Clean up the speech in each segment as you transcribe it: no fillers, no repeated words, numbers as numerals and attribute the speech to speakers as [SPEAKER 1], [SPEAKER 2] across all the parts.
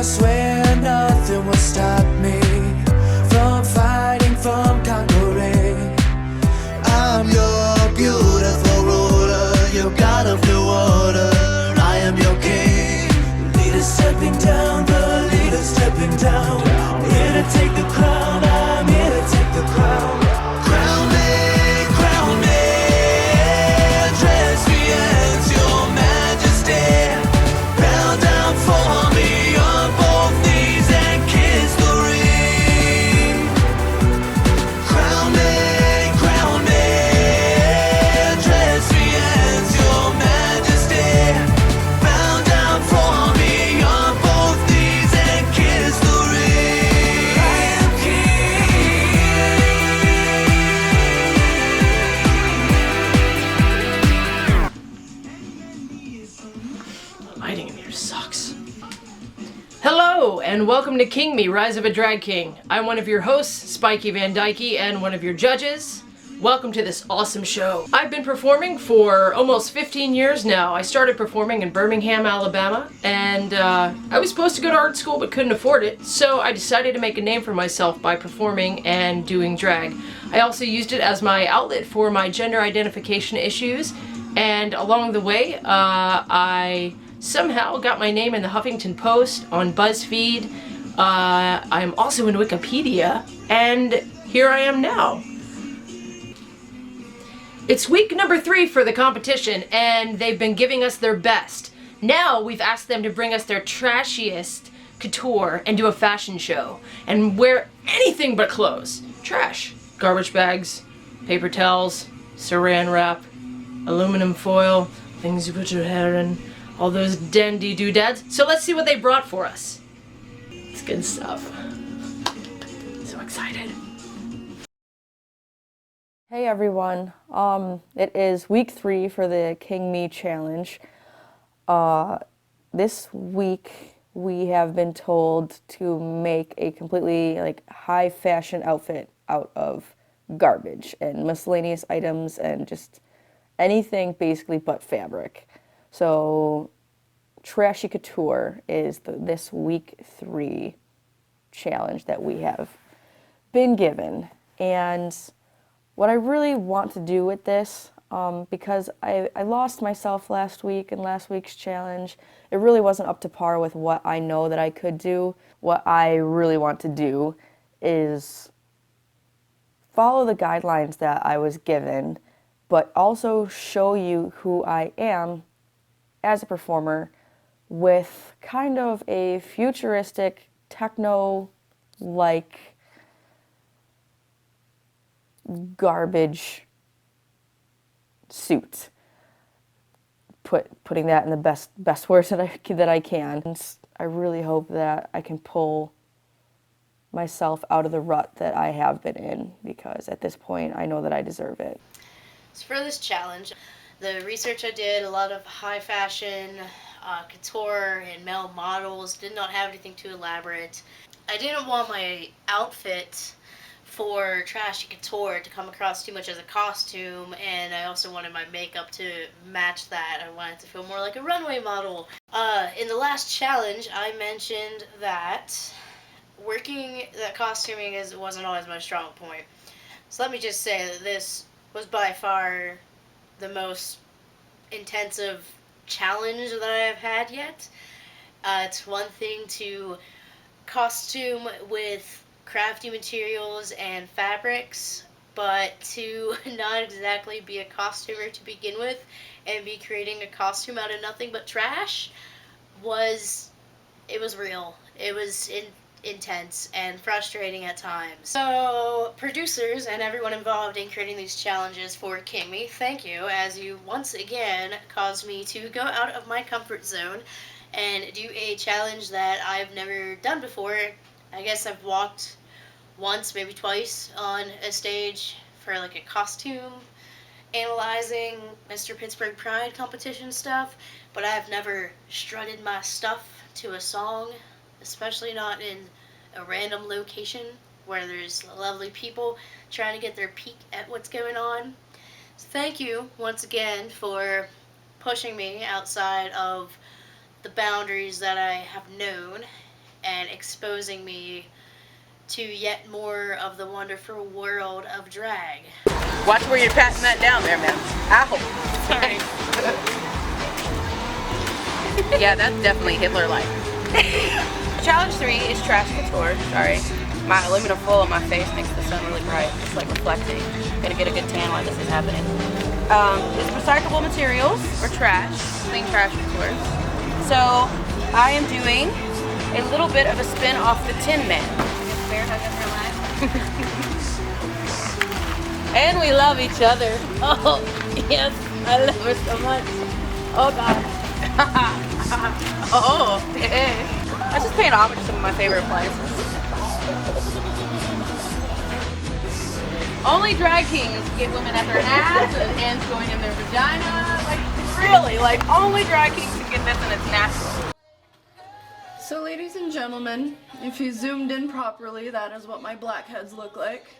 [SPEAKER 1] I swear nothing will stop me from fighting, from conquering. I'm your beautiful ruler, your god of the water. I am your king. Leader stepping down, the leader stepping down. Here to take the crown, I'm here to take the crown. Crown me, dress me as your majesty. Bow down for me on both knees and kiss the ring. Crown me, dress me as your majesty. Bow down for me on both knees and kiss the ring. I am
[SPEAKER 2] Lighting in here sucks. Hello, and welcome to King Me, Rise of a Drag King. I'm one of your hosts, Spikey Van Dykey, and one of your judges. Welcome to this awesome show. I've been performing for almost 15 years now. I started performing in Birmingham, Alabama, and I was supposed to go to art school but couldn't afford it, so I decided to make a name for myself by performing and doing drag. I also used it as my outlet for my gender identification issues, and along the way, I somehow got my name in the Huffington Post, on BuzzFeed. I'm also in Wikipedia, and here I am now. It's week number 3 for the competition, and they've been giving us their best. Now we've asked them to bring us their trashiest couture and do a fashion show and wear anything but clothes. Trash. Garbage bags, paper towels, saran wrap, aluminum foil, things you put your hair in, all those dandy doodads. So let's see what they brought for us. It's good stuff. So excited.
[SPEAKER 3] Hey everyone, it is week 3 for the King Me Challenge. This week we have been told to make a completely high fashion outfit out of garbage and miscellaneous items and just anything basically but fabric. So Trashy Couture is this week 3 challenge that we have been given. And what I really want to do with this, because I lost myself last week in last week's challenge, it really wasn't up to par with what I know that I could do. What I really want to do is follow the guidelines that I was given, but also show you who I am as a performer with kind of a futuristic, techno-like garbage suit. Putting that in the best words that I can. And I really hope that I can pull myself out of the rut that I have been in, because at this point I know that I deserve it.
[SPEAKER 4] So for this challenge, the research I did, a lot of high fashion, couture and male models, did not have anything too elaborate. I didn't want my outfit for Trashy Couture to come across too much as a costume, and I also wanted my makeup to match that. I wanted to feel more like a runway model. In the last challenge, I mentioned that costuming wasn't always my strong point. So let me just say that this was by far the most intensive challenge that I have had yet. It's one thing to costume with crafty materials and fabrics, but to not exactly be a costumer to begin with and be creating a costume out of nothing but trash was real. It was intense and frustrating at times. So producers and everyone involved in creating these challenges for King Me, thank you, as you once again caused me to go out of my comfort zone and do a challenge that I've never done before. I guess I've walked once, maybe twice, on a stage for a costume analyzing Mr. Pittsburgh Pride competition stuff, but I have never strutted my stuff to a song, especially not in a random location where there's lovely people trying to get their peek at what's going on. So thank you once again for pushing me outside of the boundaries that I have known and exposing me to yet more of the wonderful world of drag.
[SPEAKER 5] Watch where you're patting that down there, man. Ow.
[SPEAKER 4] Sorry.
[SPEAKER 5] Yeah, that's definitely Hitler-like. Challenge 3 is trash couture. Sorry. My aluminum foil on my face makes the sun really bright. It's like reflecting. Gonna get a good tan while this is happening. It's recyclable materials or trash, clean trash couture. So I am doing a little bit of a spin off the Tin Man. And we love each other. Oh, yes, I love her so much. Oh, God. Oh, yeah. I was just paying homage to some of my favorite places. Only drag kings get women at their ass and hands going in their vagina. Like, really, like, only drag kings can get this and it's natural.
[SPEAKER 6] So ladies and gentlemen, if you zoomed in properly, that is what my blackheads look like.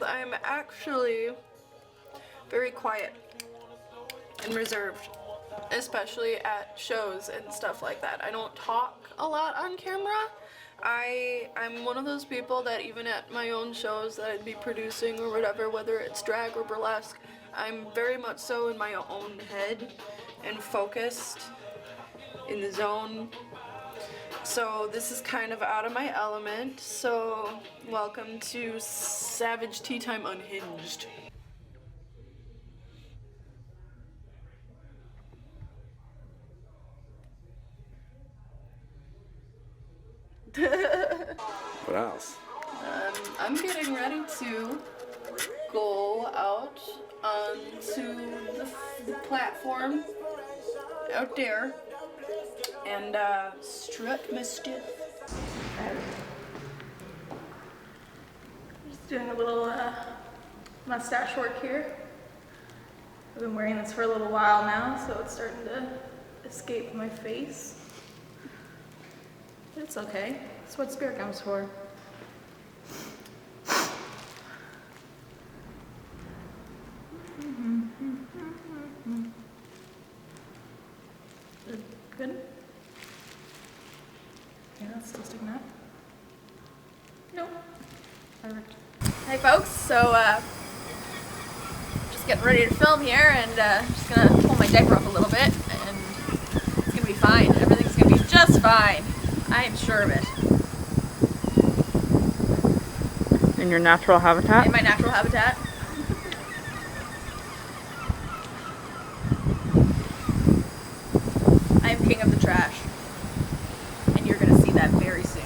[SPEAKER 6] I'm actually very quiet and reserved, especially at shows and stuff like that. I don't talk a lot on camera. I'm one of those people that even at my own shows that I'd be producing or whatever, whether it's drag or burlesque, I'm very much so in my own head and focused in the zone. So this is kind of out of my element. So welcome to Savage Tea Time Unhinged.
[SPEAKER 7] What else?
[SPEAKER 6] I'm getting ready to go out onto the platform out there and strut my stuff.
[SPEAKER 8] Just doing a little mustache work here. I've been wearing this for a little while now, so it's starting to escape my face. But it's okay. That's what spirit gum's for. Good? Yeah, that's still sticking out. Nope. Perfect. Hey folks, so just getting ready to film here and just gonna pull my diaper up a little bit and it's gonna be fine. Everything's gonna be just fine. I am sure of it.
[SPEAKER 5] In your natural habitat?
[SPEAKER 8] In my natural habitat. I am king of the trash. And you're gonna see that very soon.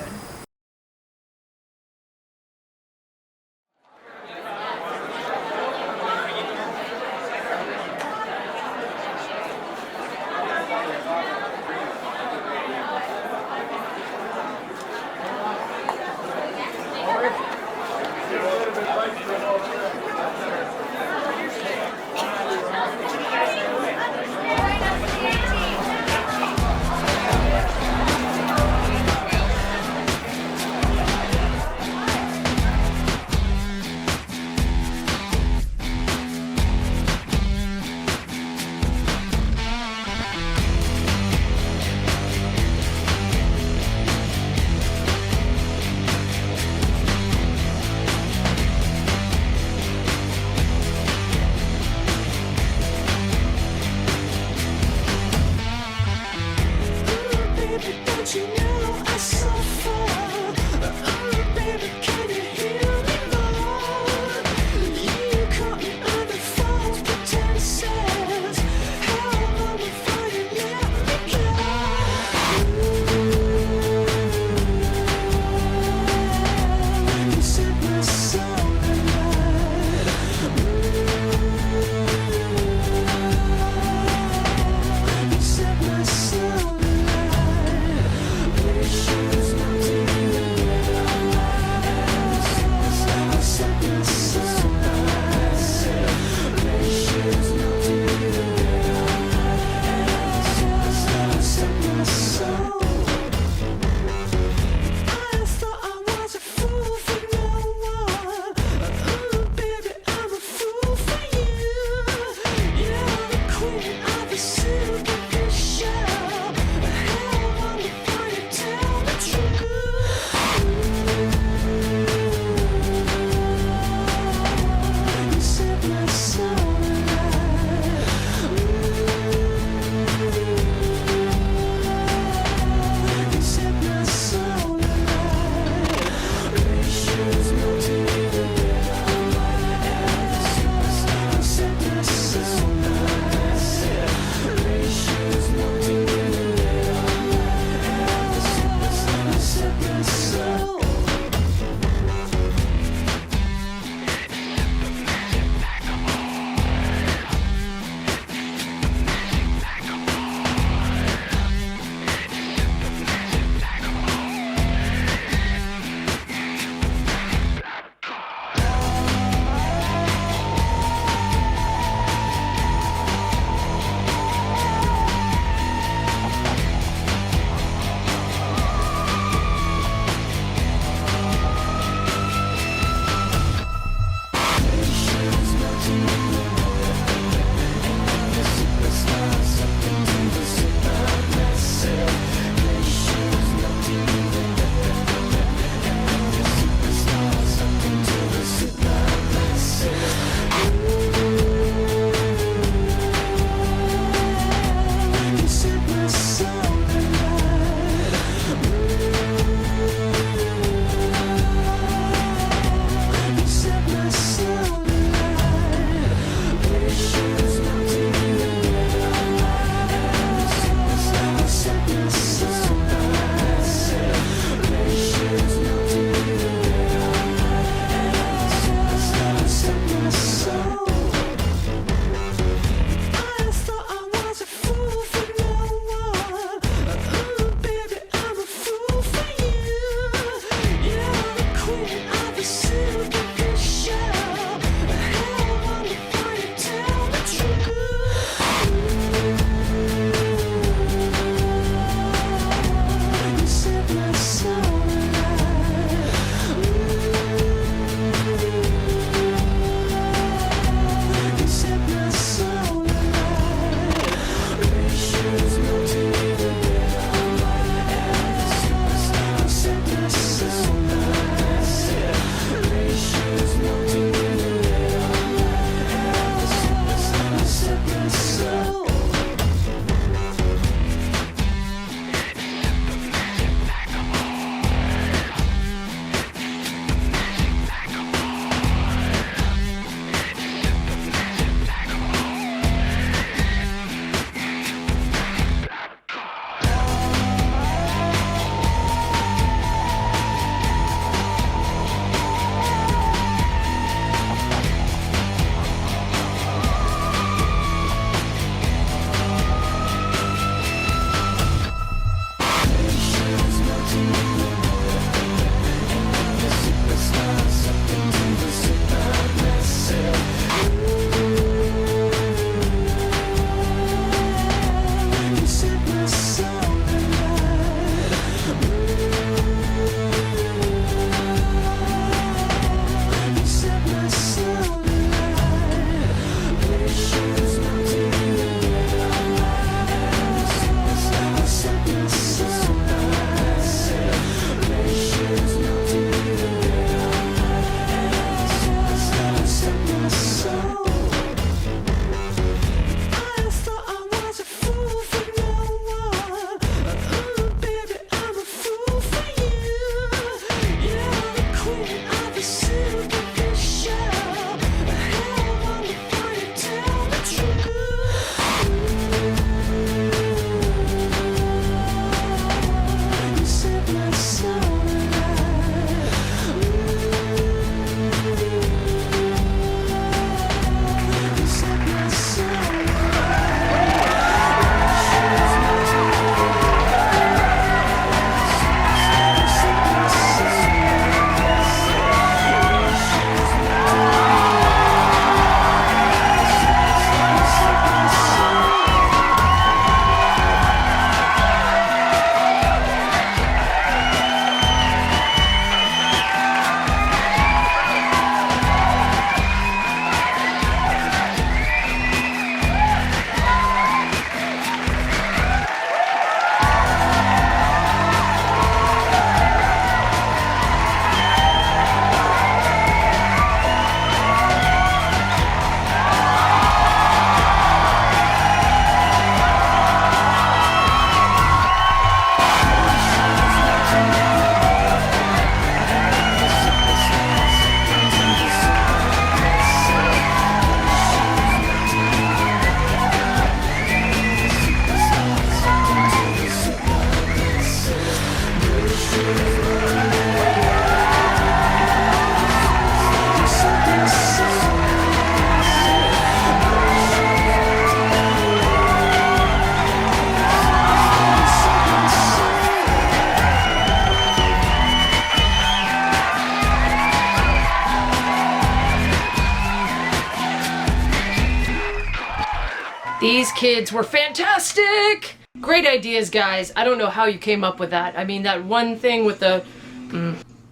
[SPEAKER 2] These kids were fantastic! Great ideas, guys. I don't know how you came up with that. I mean, that one thing with the...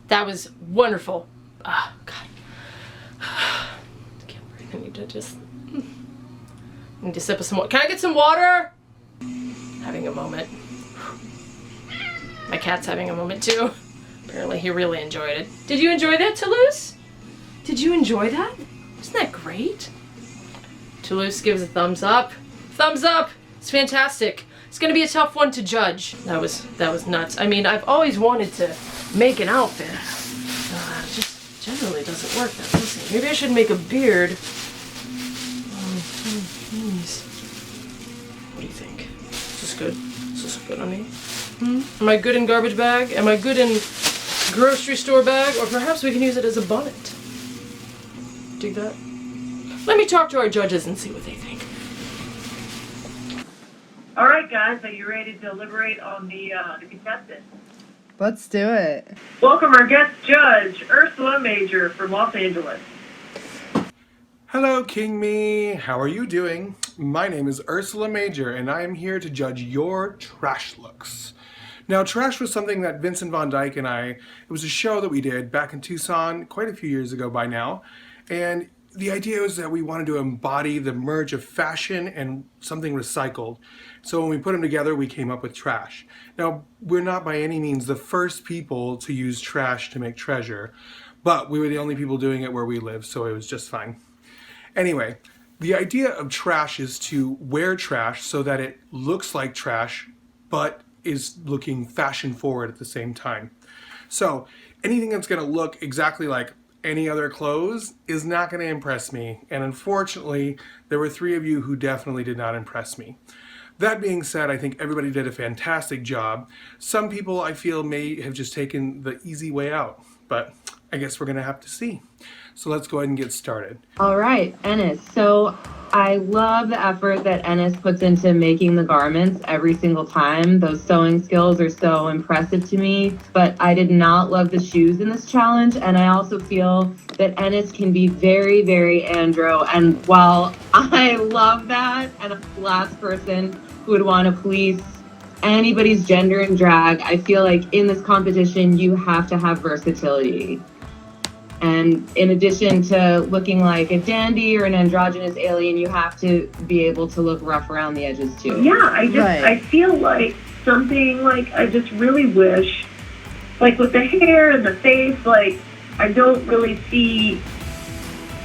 [SPEAKER 2] that was wonderful. Ah, God. I can't breathe. I need to just... I need to sip of some water. Can I get some water? Having a moment. My cat's having a moment too. Apparently he really enjoyed it. Did you enjoy that, Toulouse? Did you enjoy that? Isn't that great? Toulouse gives a thumbs up. Thumbs up! It's fantastic. It's gonna be a tough one to judge. That was nuts. I mean, I've always wanted to make an outfit. It just generally doesn't work that easy. Maybe I should make a beard. What do you think? Is this good? Is this good on me? Am I good in garbage bag? Am I good in grocery store bag? Or perhaps we can use it as a bonnet. Dig that? Let me talk to our judges and see what they think.
[SPEAKER 7] All right, guys, are you ready to deliberate on the contestants?
[SPEAKER 9] Let's do it.
[SPEAKER 7] Welcome our guest judge, Ursula Major from Los Angeles.
[SPEAKER 10] Hello, King Me. How are you doing? My name is Ursula Major, and I am here to judge your trash looks. Now, trash was something that Vincent Van Dyke and it was a show that we did back in Tucson quite a few years ago by now, and the idea was that we wanted to embody the merge of fashion and something recycled. So when we put them together, we came up with trash. Now, we're not by any means the first people to use trash to make treasure, but we were the only people doing it where we live, so it was just fine. Anyway, the idea of trash is to wear trash so that it looks like trash, but is looking fashion forward at the same time. So anything that's going to look exactly like any other clothes is not going to impress me, and unfortunately there were 3 of you who definitely did not impress me. That being said, I think everybody did a fantastic job. Some people I feel may have just taken the easy way out, but I guess we're going to have to see. So let's go ahead and get started.
[SPEAKER 11] All right, Ennis. So I love the effort that Ennis puts into making the garments every single time. Those sewing skills are so impressive to me, but I did not love the shoes in this challenge. And I also feel that Ennis can be very, very andro. And while I love that, and I'm the last person who would want to police anybody's gender in drag, I feel like in this competition, you have to have versatility. And in addition to looking like a dandy or an androgynous alien, you have to be able to look rough around the edges too.
[SPEAKER 7] Yeah, I feel like something like I just really wish, like with the hair and the face, like I don't really see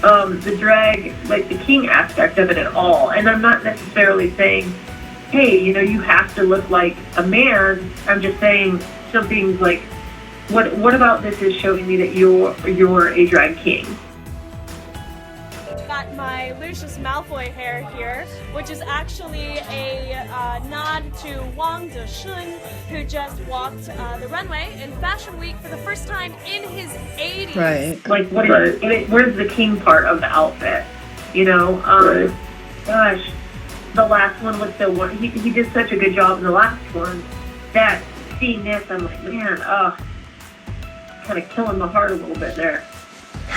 [SPEAKER 7] the drag, like the king aspect of it at all. And I'm not necessarily saying, hey, you know, you have to look like a man. I'm just saying something like, what about this is showing me that you're a drag king?
[SPEAKER 12] Got my Lucius Malfoy hair here, which is actually a nod to Wang DESHUN, who just walked the runway in Fashion Week for the first time in his 80s.
[SPEAKER 9] Right.
[SPEAKER 7] Like, where's the king part of the outfit? You know, gosh, the last one was so he did such a good job in the last one that seeing this, I'm like, man, kind of killing my heart a little bit there.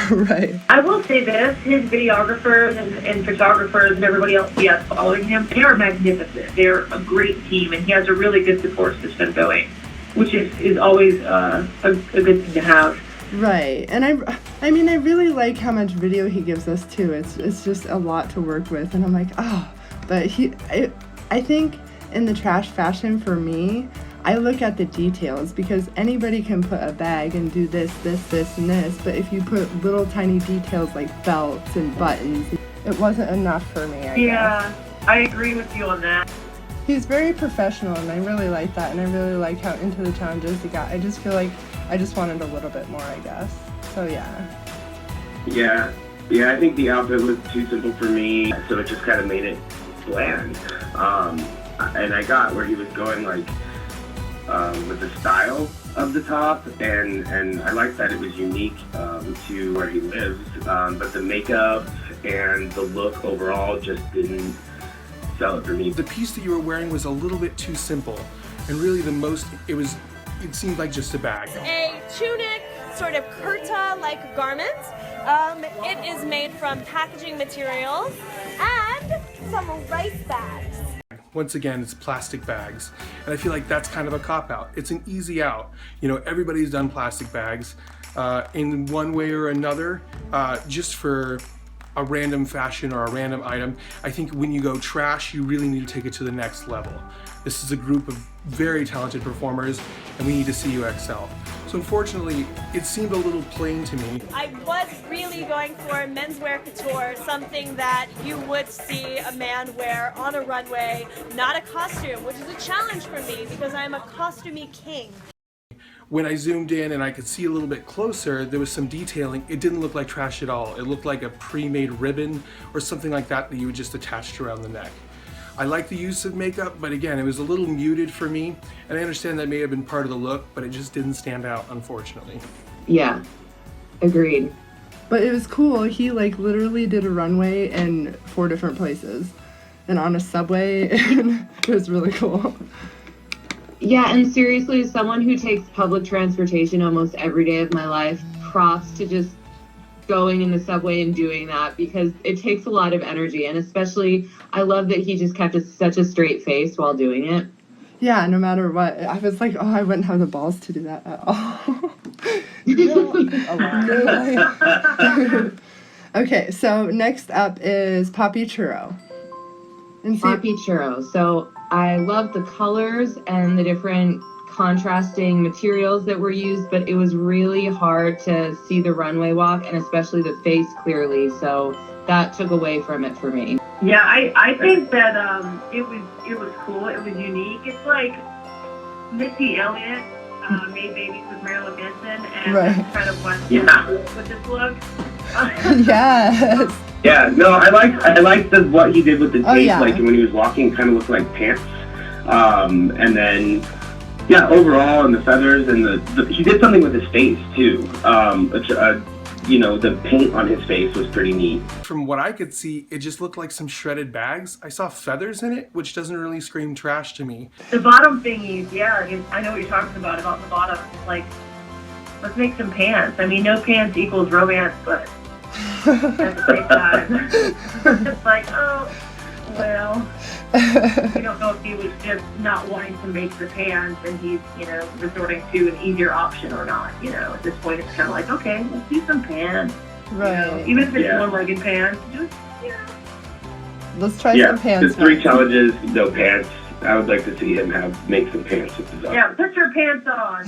[SPEAKER 9] Right.
[SPEAKER 7] I will say this, his videographers and photographers and everybody else he has following him, they are magnificent. They're a great team, and he has a really good support system going, which is always a good thing to have.
[SPEAKER 9] Right. And I mean, I really like how much video he gives us too. It's just a lot to work with, and I'm like, but I think in the trash fashion for me, I look at the details, because anybody can put a bag and do this, and this, but if you put little tiny details like belts and buttons, it wasn't enough for me, I guess.
[SPEAKER 7] I agree with you on that.
[SPEAKER 9] He's very professional, and I really like that, and I really like how into the challenges he got. I just feel like I just wanted a little bit more, I guess. So yeah.
[SPEAKER 13] Yeah, I think the outfit was too simple for me, so it just kind of made it bland. And I got where he was going, like, with the style of the top, and I like that it was unique to where he lives, but the makeup and the look overall just didn't sell it for me.
[SPEAKER 10] The piece that you were wearing was a little bit too simple, and really it seemed like just a bag.
[SPEAKER 12] A tunic, sort of kurta-like garment. It is made from packaging materials, and some rice bags.
[SPEAKER 10] Once again, it's plastic bags. And I feel like that's kind of a cop-out. It's an easy out. You know, everybody's done plastic bags in one way or another, just for a random fashion or a random item. I think when you go trash, you really need to take it to the next level. This is a group of very talented performers, and we need to see you excel. So unfortunately, it seemed a little plain to me.
[SPEAKER 12] I was really going for menswear couture, something that you would see a man wear on a runway, not a costume, which is a challenge for me because I'm a costumey king.
[SPEAKER 10] When I zoomed in and I could see a little bit closer, there was some detailing. It didn't look like trash at all. It looked like a pre-made ribbon or something like that that you would just attach around the neck. I like the use of makeup, but again, it was a little muted for me, and I understand that may have been part of the look, but it just didn't stand out, unfortunately.
[SPEAKER 11] Yeah, agreed.
[SPEAKER 9] But it was cool. He like literally did a runway in 4 different places and on a subway, and it was really cool.
[SPEAKER 11] Yeah, and seriously, as someone who takes public transportation almost every day of my life, props to just going in the subway and doing that, because it takes a lot of energy, and especially I love that he just kept such a straight face while doing it.
[SPEAKER 9] Yeah, no matter what. I was like, oh, I wouldn't have the balls to do that at all. No. Okay, so next up is PAPI CHURRO.
[SPEAKER 11] PAPI CHURRO. So I love the colors and the different contrasting materials that were used, but it was really hard to see the runway walk and especially the face clearly, so that took away from it for me.
[SPEAKER 7] Yeah, I think that it was cool. It was unique. It's like Missy Elliott made babies with Marilyn Manson, and that's kind of what with this look.
[SPEAKER 9] Yes.
[SPEAKER 13] Yeah, no, I liked what he did with the tape. Like when he was walking, kind of looked like pants. And then, yeah, overall, and the feathers, and he did something with his face too. You know, the paint on his face was pretty neat.
[SPEAKER 10] From what I could see, it just looked like some shredded bags. I saw feathers in it, which doesn't really scream trash to me.
[SPEAKER 7] The bottom thingies, yeah, I know what you're talking about the bottom. Like, let's make some pants. I mean, no pants equals romance, but at the same time, it's like, oh, well, we don't know if he was just not wanting to make the pants and he's, you know, resorting to an easier option or not. You know, at this point, it's kind of like, okay, let's do some pants.
[SPEAKER 9] Right.
[SPEAKER 7] You know, even if it's one-legged pants, just, you know.
[SPEAKER 9] Let's try some pants.
[SPEAKER 13] The 3 challenges, no pants. I would like to see him make some pants with his own.
[SPEAKER 7] Yeah, put your pants on.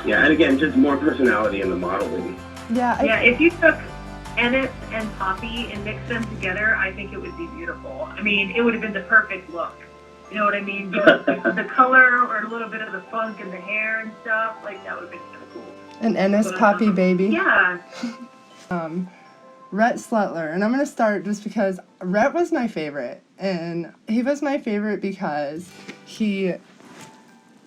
[SPEAKER 13] Yeah, and again, just more personality in the modeling.
[SPEAKER 7] Yeah, if you took ENNIS and PAPI and mixed them together, I think it would be beautiful. I mean, it would have been the perfect look. You know what I mean? The color or a little bit of the funk in the hair and stuff, like that would have been kind of cool.
[SPEAKER 9] An ENNIS PAPI baby.
[SPEAKER 7] Yeah.
[SPEAKER 9] RHETT SLUTLER, and I'm gonna start just because RHETT was my favorite, and he was my favorite because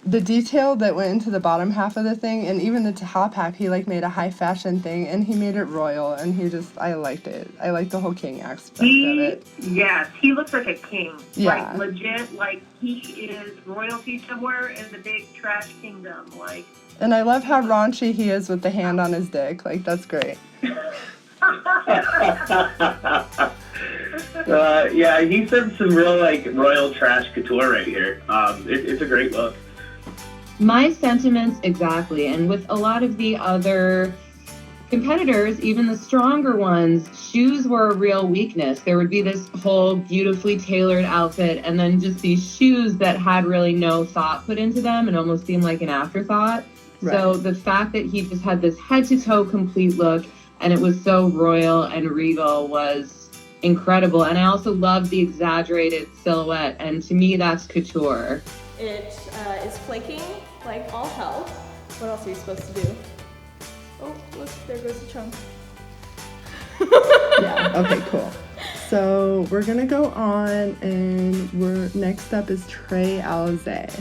[SPEAKER 9] the detail that went into the bottom half of the thing, and even the top half, he like made a high fashion thing, and he made it royal, and I liked it. I liked the whole king aspect of it.
[SPEAKER 7] Yes, he looks like a king.
[SPEAKER 9] Yeah.
[SPEAKER 7] Like legit, like he is royalty somewhere in the big trash kingdom, like.
[SPEAKER 9] And I love how raunchy he is with the hand on his dick, like that's great.
[SPEAKER 13] Yeah, he said some real like royal trash couture right here. It's a great look.
[SPEAKER 11] My sentiments exactly, and with a lot of the other competitors, even the stronger ones, shoes were a real weakness. There would be this whole beautifully tailored outfit and then just these shoes that had really no thought put into them and almost seemed like an afterthought. Right. So the fact that he just had this head-to-toe complete look and it was so royal and regal was incredible. And I also love the exaggerated silhouette, and to me that's couture.
[SPEAKER 8] It is flaking like all hell. What else are you supposed to do? Oh, look, there goes the chunk.
[SPEAKER 9] Yeah, okay, cool. So we're gonna go on, and next up is TREY ALIZE.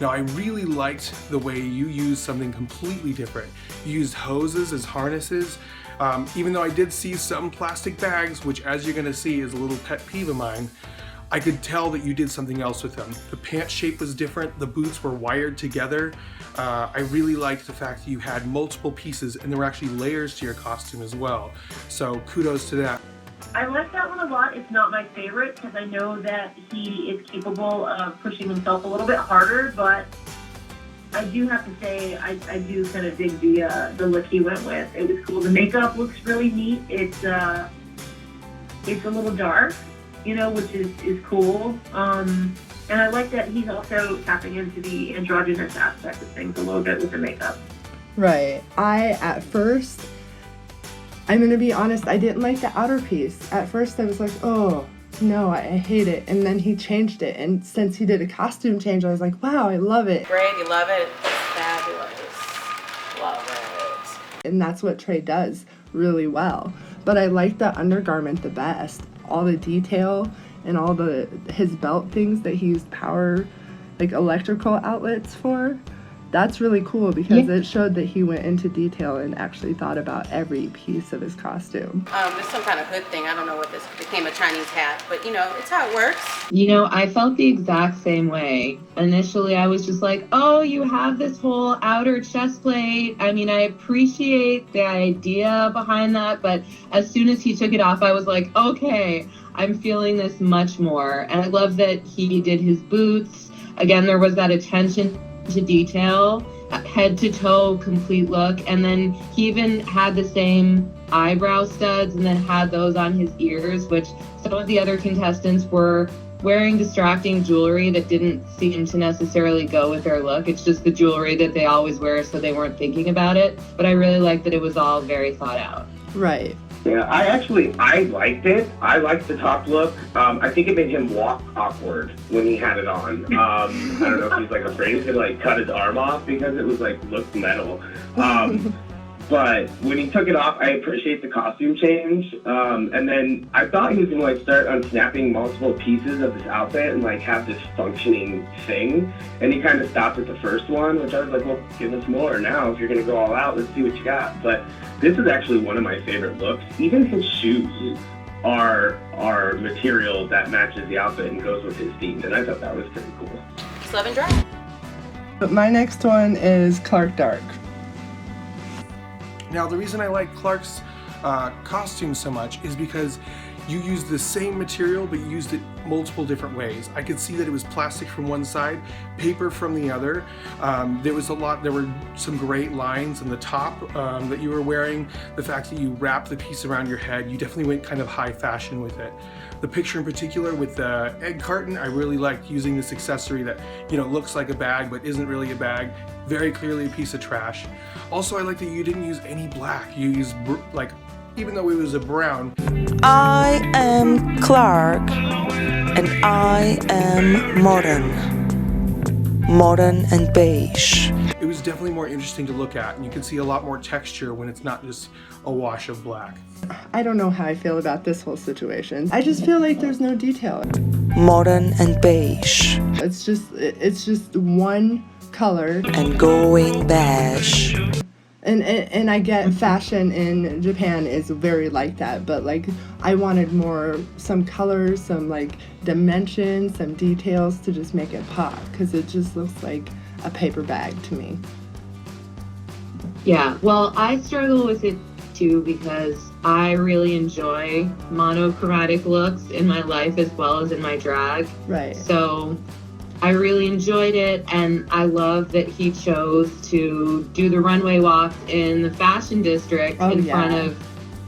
[SPEAKER 10] Now, I really liked the way you used something completely different. You used hoses as harnesses. Even though I did see some plastic bags, which as you're gonna see is a little pet peeve of mine, I could tell that you did something else with them. The pant shape was different, the boots were wired together. I really liked the fact that you had multiple pieces and there were actually layers to your costume as well. So kudos to that.
[SPEAKER 7] I like that one a lot. It's not my favorite because I know that he is capable of pushing himself a little bit harder, but I do have to say I do kind of dig the look he went with. It was cool. The makeup looks really neat. It's a little dark, you know, which is cool. And I like that he's also tapping into the androgynous aspect of things a little bit with the makeup.
[SPEAKER 9] Right. At first, I'm going to be honest, I didn't like the outer piece. At first I was like, oh, no, I hate it. And then he changed it. And since he did a costume change, I was like, wow, I love it.
[SPEAKER 5] Great, you love it. It's fabulous. Love it.
[SPEAKER 9] And that's what TREY does really well. But I like the undergarment the best. All the detail and all his belt things that he used power, like electrical outlets for. That's really cool because it showed that he went into detail and actually thought about every piece of his costume.
[SPEAKER 5] There's some kind of hood thing. I don't know what this became, a Chinese hat, but you know, it's how it works.
[SPEAKER 11] You know, I felt the exact same way. Initially, I was just like, oh, you have this whole outer chest plate. I mean, I appreciate the idea behind that, but as soon as he took it off, I was like, okay, I'm feeling this much more. And I love that he did his boots. Again, there was that attention to detail, head to toe complete look, and then he even had the same eyebrow studs and then had those on his ears, which some of the other contestants were wearing distracting jewelry that didn't seem to necessarily go with their look. It's just the jewelry that they always wear, so they weren't thinking about it. But I really liked that it was all very thought out.
[SPEAKER 9] Right.
[SPEAKER 13] Yeah, I liked it. I liked the top look. I think it made him walk awkward when he had it on. I don't know if he's like afraid he's gonna like cut his arm off because it was like looked metal. But when he took it off, I appreciate the costume change. And then I thought he was gonna like start unsnapping multiple pieces of this outfit and like have this functioning thing. And he kind of stopped at the first one, which I was like, well, give us more now. If you're gonna go all out, let's see what you got. But this is actually one of my favorite looks. Even his shoes are material that matches the outfit and goes with his theme. And I thought that was pretty cool.
[SPEAKER 5] Slub and dry.
[SPEAKER 9] But my next one is KLARK Dark.
[SPEAKER 10] Now, the reason I like KLARK's costume so much is because you used the same material, but you used it multiple different ways. I could see that it was plastic from one side, paper from the other. There were some great lines on the top that you were wearing. The fact that you wrapped the piece around your head, you definitely went kind of high fashion with it. The picture in particular with the egg carton, I really liked using this accessory that, you know, looks like a bag but isn't really a bag. Very clearly a piece of trash. Also, I like that you didn't use any black. You used, like, even though it was a brown.
[SPEAKER 1] I am KLARK and I am modern and beige.
[SPEAKER 10] It was definitely more interesting to look at, and you can see a lot more texture when it's not just a wash of black.
[SPEAKER 9] I don't know how I feel about this whole situation. I just feel like there's no detail.
[SPEAKER 1] Modern and beige.
[SPEAKER 9] It's just one color.
[SPEAKER 1] And going beige.
[SPEAKER 9] And I get fashion in Japan is very like that, but like I wanted some colors, some like dimensions, some details to just make it pop, because it just looks like a paper bag to me.
[SPEAKER 11] Yeah, well, I struggle with it too because I really enjoy monochromatic looks in my life as well as in my drag.
[SPEAKER 9] Right.
[SPEAKER 11] So I really enjoyed it, and I love that he chose to do the runway walk in the fashion district in front of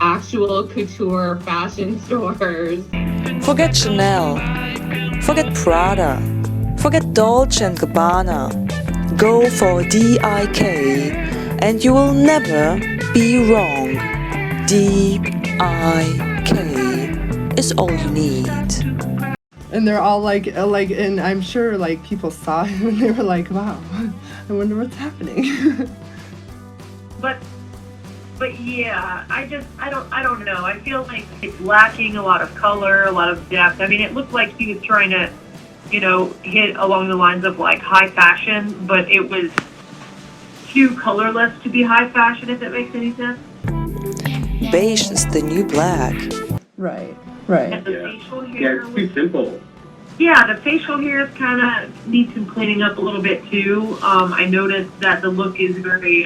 [SPEAKER 11] actual couture fashion stores.
[SPEAKER 1] Forget Chanel, forget Prada, forget Dolce & Gabbana. Go for DIK and you will never be wrong. DIK is all you need.
[SPEAKER 9] And they're all like, and I'm sure like people saw him and they were like, wow, I wonder what's happening.
[SPEAKER 7] But yeah, I don't know. I feel like it's lacking a lot of color, a lot of depth. I mean, it looked like he was trying to, you know, hit along the lines of like high fashion, but it was too colorless to be high fashion, if that makes any sense.
[SPEAKER 1] Beige is the new black.
[SPEAKER 9] Right.
[SPEAKER 13] Yeah, it's too simple.
[SPEAKER 7] Yeah, the facial hairs kind of need some cleaning up a little bit too. I noticed that the look is very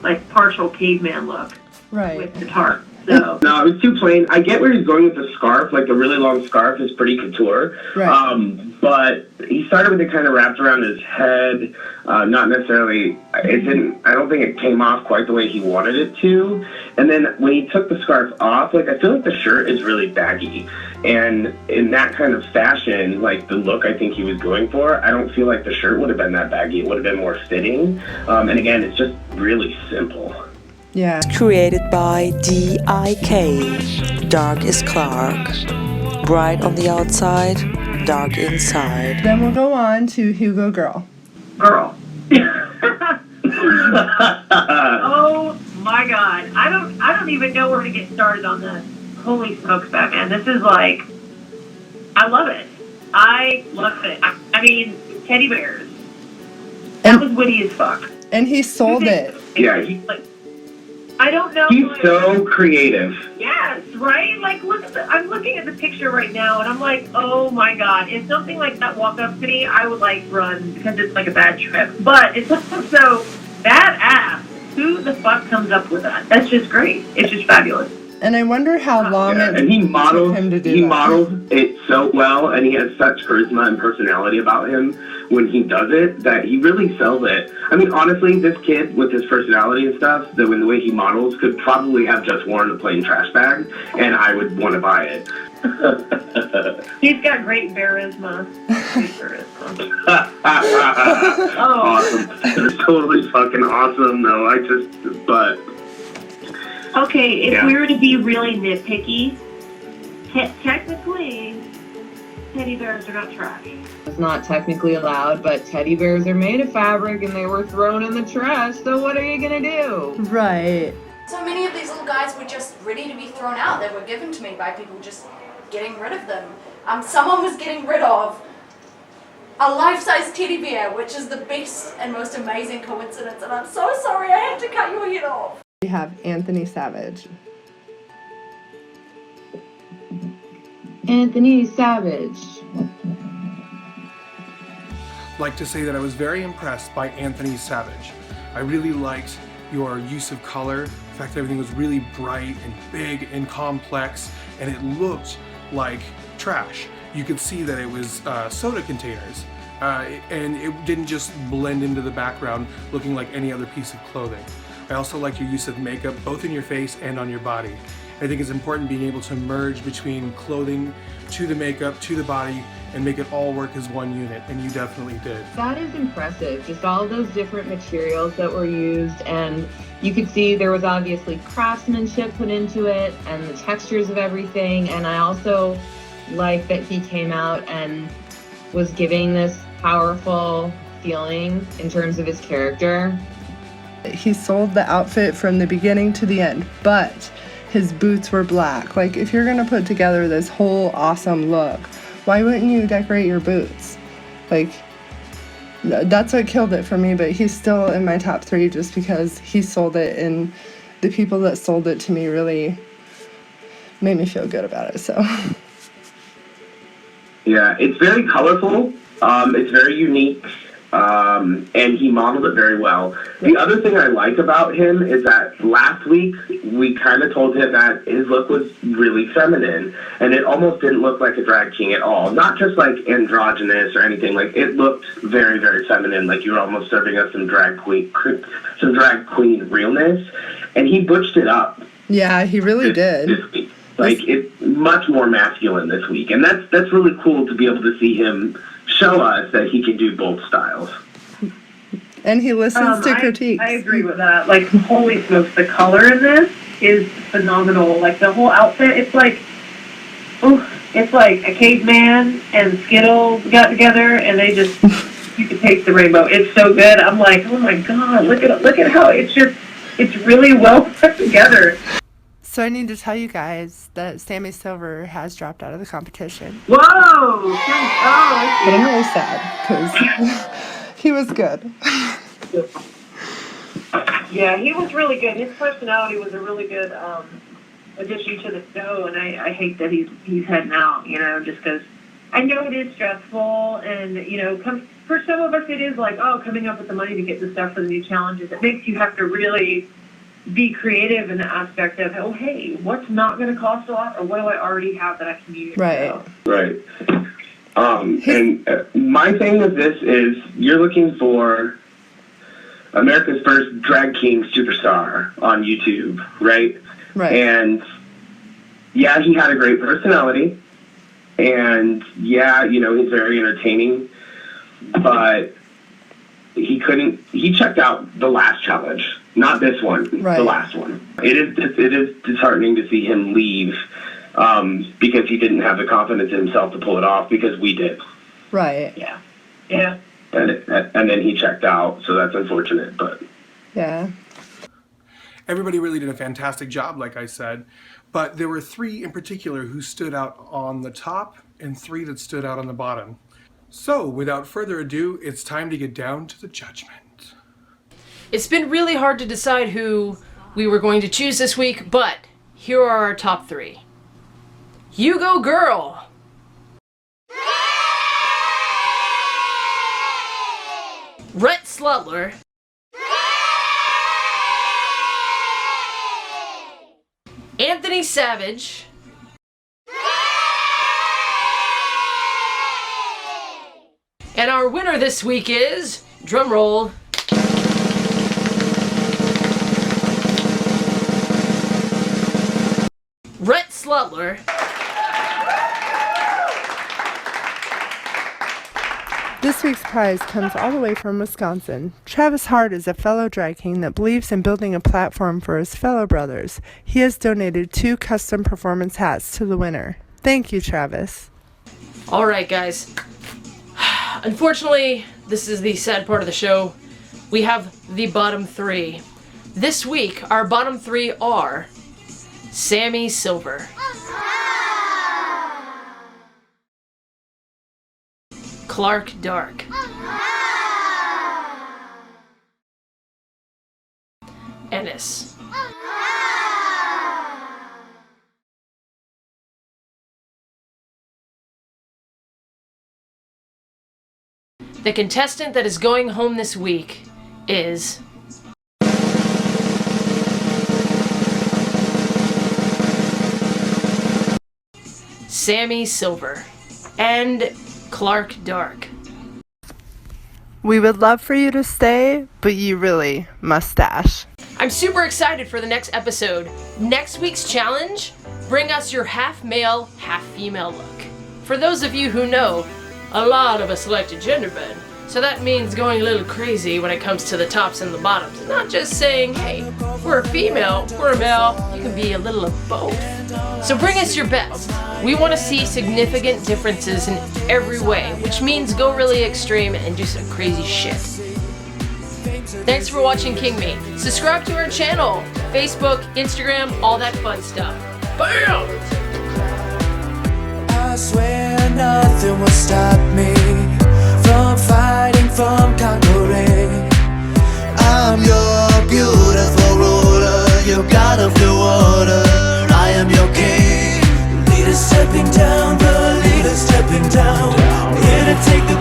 [SPEAKER 7] like partial caveman look
[SPEAKER 9] Right.
[SPEAKER 7] with the tarp. So
[SPEAKER 13] No, it was too plain. I get where he's going with the scarf. Like the really long scarf is pretty couture.
[SPEAKER 9] Right.
[SPEAKER 13] But he started with it kind of wrapped around his head. Not necessarily. It didn't. I don't think it came off quite the way he wanted it to. And then when he took the scarf off, like I feel like the shirt is really baggy. And in that kind of fashion, like the look I think he was going for, I don't feel like the shirt would have been that baggy. It would have been more fitting. And again, it's just really simple.
[SPEAKER 9] Yeah.
[SPEAKER 1] Created by Dykey. Dark is Clark. Bright on the outside, dark inside.
[SPEAKER 9] Then we'll go on to Hugo Girl.
[SPEAKER 7] girl. Oh my god. I don't even know where to get started on this. Holy smokes, Batman. This is like, I love it. I love it. I mean, teddy bears. That was witty as fuck.
[SPEAKER 9] And he sold it.
[SPEAKER 13] Yeah,
[SPEAKER 7] like, I don't know.
[SPEAKER 13] He's so creative.
[SPEAKER 7] Yes, right? Like, look at I'm looking at the picture right now, and I'm like, oh my god. If something like that walked up to me, I would like run because it's like a bad trip. But it's so badass. Who the fuck comes up with that? That's just great. It's just fabulous.
[SPEAKER 9] And I wonder how long it
[SPEAKER 13] and he models,
[SPEAKER 9] took him to do
[SPEAKER 13] he
[SPEAKER 9] that.
[SPEAKER 13] models it so well, and he has such charisma and personality about him when he does it that he really sells it. I mean, honestly, this kid with his personality and stuff, the way he models, could probably have just worn a plain trash bag, and I would want to buy it.
[SPEAKER 7] He's got great charisma. Great charisma.
[SPEAKER 13] Awesome. It's totally fucking awesome, though. But...
[SPEAKER 7] Okay, if
[SPEAKER 13] Yeah.
[SPEAKER 7] we were to be really nitpicky, technically, teddy bears are not trash.
[SPEAKER 11] It's not technically allowed, but teddy bears are made of fabric and they were thrown in the trash, so what are you gonna do?
[SPEAKER 9] Right.
[SPEAKER 14] So many of these little guys were just ready to be thrown out. They were given to me by people just getting rid of them. Someone was getting rid of a life-size teddy bear, which is the best and most amazing coincidence, and I'm so sorry I had to cut your head off.
[SPEAKER 9] We have Anthony Savage.
[SPEAKER 11] Anthony Savage.
[SPEAKER 10] Like to say that I was very impressed by Anthony Savage. I really liked your use of color. In fact, everything was really bright and big and complex, and it looked like trash. You could see that it was soda containers, and it didn't just blend into the background looking like any other piece of clothing. I also like your use of makeup, both in your face and on your body. I think it's important being able to merge between clothing to the makeup to the body and make it all work as one unit, and you definitely did.
[SPEAKER 11] That is impressive, just all those different materials that were used, and you could see there was obviously craftsmanship put into it and the textures of everything, and I also like that he came out and was giving this powerful feeling in terms of his character.
[SPEAKER 9] He sold the outfit from the beginning to the end, but his boots were black. Like, if you're gonna put together this whole awesome look, why wouldn't you decorate your boots? Like, that's what killed it for me, but he's still in my top 3 just because he sold it, and the people that sold it to me really made me feel good about it, so.
[SPEAKER 13] Yeah, it's very colorful. It's very unique. And he modeled it very well. The other thing I like about him is that last week we kind of told him that his look was really feminine, and it almost didn't look like a drag king at all. Not just like androgynous or anything. Like, it looked very, very feminine. Like you were almost serving us some drag queen realness, and he butched it up.
[SPEAKER 9] Yeah, he really did.
[SPEAKER 13] This week. Like, it's much more masculine this week, and that's really cool to be able to see him show us that he can do both styles.
[SPEAKER 9] And he listens to critiques.
[SPEAKER 7] I agree with that. Like, holy smokes, the color in this is phenomenal. Like, the whole outfit, it's like a caveman and Skittles got together, and they just, you can taste the rainbow. It's so good. I'm like, oh my god, look at how it's really well put together.
[SPEAKER 9] So I need to tell you guys that Sammy Silver has dropped out of the competition.
[SPEAKER 7] Whoa!
[SPEAKER 9] But I'm really sad because he was good.
[SPEAKER 7] Yeah, he was really good. His personality was a really good addition to the show, and I hate that he's heading out, you know, just because I know it is stressful, and, you know, for some of us it is like, oh, coming up with the money to get the stuff for the new challenges. It makes you have to really be creative in the aspect of, oh, hey, what's not going to cost a lot, or what do I already have that I can use?
[SPEAKER 3] Right.
[SPEAKER 13] Right. And my thing with this is you're looking for America's first drag king superstar on YouTube, right?
[SPEAKER 3] Right.
[SPEAKER 13] And yeah, he had a great personality, and yeah, you know, he's very entertaining, but he checked out the last challenge, not this one,
[SPEAKER 3] Right.
[SPEAKER 13] the last one. It is disheartening to see him leave, because he didn't have the confidence in himself to pull it off, because we did.
[SPEAKER 3] Right.
[SPEAKER 13] Yeah.
[SPEAKER 7] Yeah.
[SPEAKER 13] And then he checked out, so that's unfortunate, but.
[SPEAKER 3] Yeah.
[SPEAKER 10] Everybody really did a fantastic job, like I said, but there were 3 in particular who stood out on the top and 3 that stood out on the bottom. So, without further ado, it's time to get down to the judgment.
[SPEAKER 2] It's been really hard to decide who we were going to choose this week, but here are our top 3. HUGO Girl. RHETT SLUTLER. Anthony Savage. And our winner this week is, drumroll, RHETT SLUTLER.
[SPEAKER 9] This week's prize comes all the way from Wisconsin. Travis Hart is a fellow drag king that believes in building a platform for his fellow brothers. He has donated 2 custom performance hats to the winner. Thank you, Travis.
[SPEAKER 2] All right, guys. Unfortunately, this is the sad part of the show. We have the bottom 3. This week, our bottom 3 are Sammy Silver, KLARK Dark, ENNIS. The contestant that is going home this week is Sammy Silver and KLARK Dark.
[SPEAKER 9] We would love for you to stay, but you really must dash.
[SPEAKER 2] I'm super excited for the next episode. Next week's challenge, bring us your half male, half female look. For those of you who know, a lot of us selected gender bend, so that means going a little crazy when it comes to the tops and the bottoms. Not just saying, hey, we're a female, we're a male, you can be a little of both. So bring us your best. We want to see significant differences in every way, which means go really extreme and do some crazy shit. Thanks for watching King Me. Subscribe to our channel, Facebook, Instagram, all that fun stuff. BAM!
[SPEAKER 1] I swear nothing will stop me from fighting, from conquering. I'm your beautiful ruler, your god of the water. I am your king. Leader stepping down, the leader stepping down. Here to take the